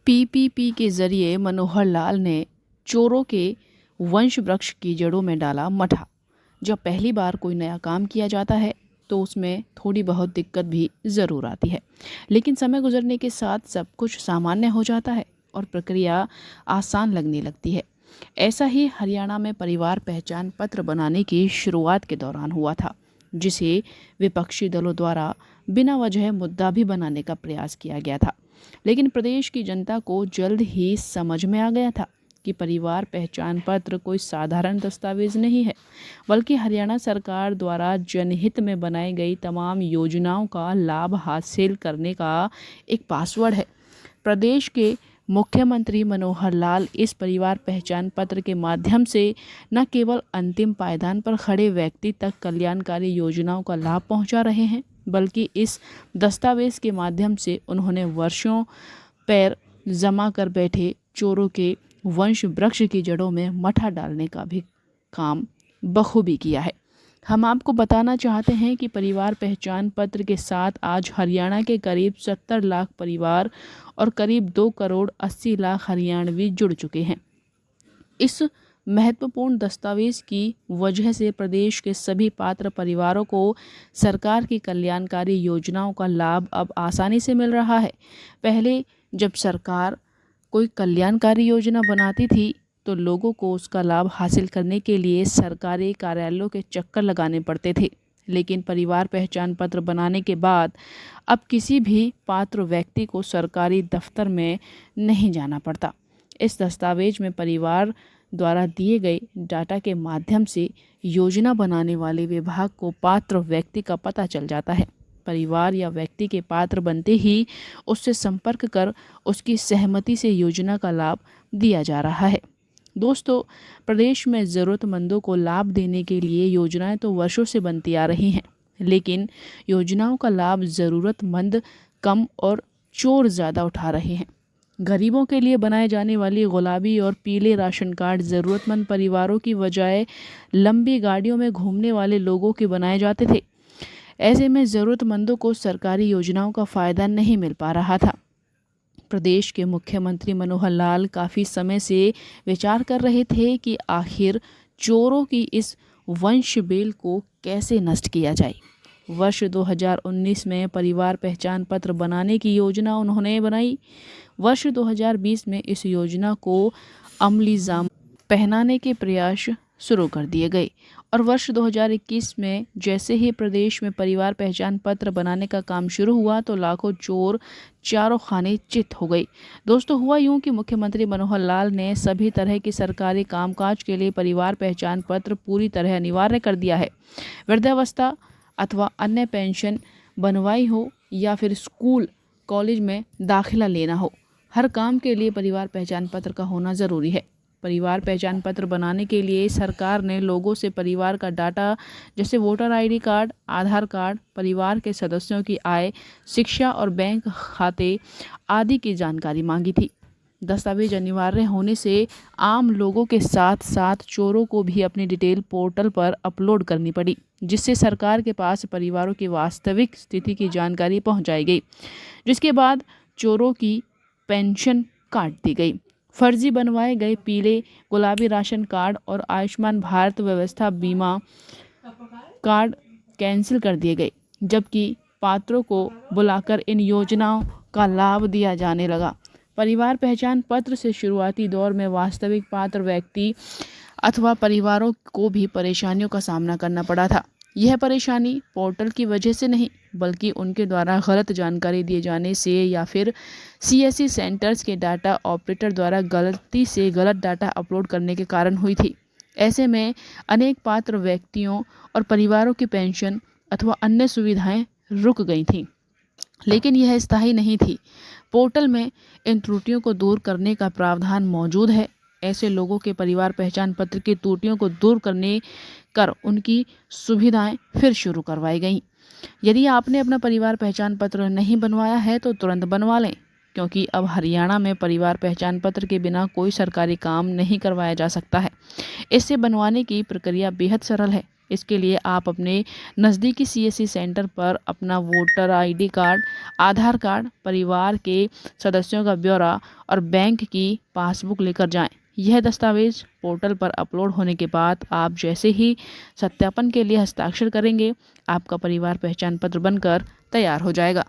PPP के जरिए मनोहर लाल ने चोरों के वंश वृक्ष की जड़ों में डाला मठा। जब पहली बार कोई नया काम किया जाता है तो उसमें थोड़ी बहुत दिक्कत भी ज़रूर आती है, लेकिन समय गुजरने के साथ सब कुछ सामान्य हो जाता है और प्रक्रिया आसान लगने लगती है। ऐसा ही हरियाणा में परिवार पहचान पत्र बनाने की शुरुआत के दौरान हुआ था, जिसे विपक्षी दलों द्वारा बिना वजह मुद्दा भी बनाने का प्रयास किया गया था। लेकिन प्रदेश की जनता को जल्द ही समझ में आ गया था कि परिवार पहचान पत्र कोई साधारण दस्तावेज नहीं है, बल्कि हरियाणा सरकार द्वारा जनहित में बनाई गई तमाम योजनाओं का लाभ हासिल करने का एक पासवर्ड है। प्रदेश के मुख्यमंत्री मनोहर लाल इस परिवार पहचान पत्र के माध्यम से न केवल अंतिम पायदान पर खड़े व्यक्ति तक कल्याणकारी योजनाओं का लाभ पहुंचा रहे हैं, बल्कि इस दस्तावेज के माध्यम से उन्होंने वर्षों पैर जमा कर बैठे चोरों के वंश वृक्ष की जड़ों में मठा डालने का भी काम बखूबी किया है। हम आपको बताना चाहते हैं कि परिवार पहचान पत्र के साथ आज हरियाणा के करीब 70 लाख परिवार और करीब 2 करोड़ 80 लाख हरियाणवी जुड़ चुके हैं। इस महत्वपूर्ण दस्तावेज की वजह से प्रदेश के सभी पात्र परिवारों को सरकार की कल्याणकारी योजनाओं का लाभ अब आसानी से मिल रहा है। पहले जब सरकार कोई कल्याणकारी योजना बनाती थी तो लोगों को उसका लाभ हासिल करने के लिए सरकारी कार्यालयों के चक्कर लगाने पड़ते थे, लेकिन परिवार पहचान पत्र बनाने के बाद अब किसी भी पात्र व्यक्ति को सरकारी दफ्तर में नहीं जाना पड़ता। इस दस्तावेज में परिवार द्वारा दिए गए डाटा के माध्यम से योजना बनाने वाले विभाग को पात्र व्यक्ति का पता चल जाता है। परिवार या व्यक्ति के पात्र बनते ही उससे संपर्क कर उसकी सहमति से योजना का लाभ दिया जा रहा है। दोस्तों, प्रदेश में ज़रूरतमंदों को लाभ देने के लिए योजनाएं तो वर्षों से बनती आ रही हैं, लेकिन योजनाओं का लाभ ज़रूरतमंद कम और चोर ज़्यादा उठा रहे हैं। गरीबों के लिए बनाए जाने वाली गुलाबी और पीले राशन कार्ड ज़रूरतमंद परिवारों की बजाय लंबी गाड़ियों में घूमने वाले लोगों के बनाए जाते थे। ऐसे में ज़रूरतमंदों को सरकारी योजनाओं का फ़ायदा नहीं मिल पा रहा था। प्रदेश के मुख्यमंत्री मनोहर लाल काफ़ी समय से विचार कर रहे थे कि आखिर चोरों की इस वंश बेल को कैसे नष्ट किया जाए। वर्ष 2019 में परिवार पहचान पत्र बनाने की योजना उन्होंने बनाई। वर्ष 2020 में इस योजना को अमली जाम पहनाने के प्रयास शुरू कर दिए गए और वर्ष 2021 में जैसे ही प्रदेश में परिवार पहचान पत्र बनाने का काम शुरू हुआ तो लाखों चोर चारों खाने चित हो गई। दोस्तों, हुआ यूं कि मुख्यमंत्री मनोहर लाल ने सभी तरह की सरकारी कामकाज के लिए परिवार पहचान पत्र पूरी तरह अनिवार्य कर दिया है। वृद्धावस्था अथवा अन्य पेंशन बनवाई हो या फिर स्कूल कॉलेज में दाखिला लेना हो, हर काम के लिए परिवार पहचान पत्र का होना ज़रूरी है। परिवार पहचान पत्र बनाने के लिए सरकार ने लोगों से परिवार का डाटा जैसे वोटर आईडी कार्ड, आधार कार्ड, परिवार के सदस्यों की आय, शिक्षा और बैंक खाते आदि की जानकारी मांगी थी। दस्तावेज अनिवार्य होने से आम लोगों के साथ साथ चोरों को भी अपनी डिटेल पोर्टल पर अपलोड करनी पड़ी, जिससे सरकार के पास परिवारों की वास्तविक स्थिति की जानकारी पहुंचाई गई, जिसके बाद चोरों की पेंशन काट दी गई। फर्जी बनवाए गए पीले, गुलाबी राशन कार्ड और आयुष्मान भारत व्यवस्था बीमा कार्ड कैंसिल कर दिए गए, जबकि पात्रों को बुलाकर इन योजनाओं का लाभ दिया जाने लगा। परिवार पहचान पत्र से शुरुआती दौर में वास्तविक पात्र व्यक्ति अथवा परिवारों को भी परेशानियों का सामना करना पड़ा था। यह परेशानी पोर्टल की वजह से नहीं, बल्कि उनके द्वारा गलत जानकारी दिए जाने से या फिर सीएससी सेंटर्स के डाटा ऑपरेटर द्वारा गलती से गलत डाटा अपलोड करने के कारण हुई थी। ऐसे में अनेक पात्र व्यक्तियों और परिवारों की पेंशन अथवा अन्य सुविधाएं रुक गई थीं, लेकिन यह स्थायी नहीं थी। पोर्टल में इन त्रुटियों को दूर करने का प्रावधान मौजूद है। ऐसे लोगों के परिवार पहचान पत्र की त्रुटियों को दूर करने कर उनकी सुविधाएं फिर शुरू करवाई गईं। यदि आपने अपना परिवार पहचान पत्र नहीं बनवाया है तो तुरंत बनवा लें, क्योंकि अब हरियाणा में परिवार पहचान पत्र के बिना कोई सरकारी काम नहीं करवाया जा सकता है। इससे बनवाने की प्रक्रिया बेहद सरल है। इसके लिए आप अपने नज़दीकी CSC सेंटर पर अपना वोटर ID कार्ड, आधार कार्ड, परिवार के सदस्यों का ब्यौरा और बैंक की पासबुक लेकर जाएं। यह दस्तावेज पोर्टल पर अपलोड होने के बाद आप जैसे ही सत्यापन के लिए हस्ताक्षर करेंगे, आपका परिवार पहचान पत्र बनकर तैयार हो जाएगा।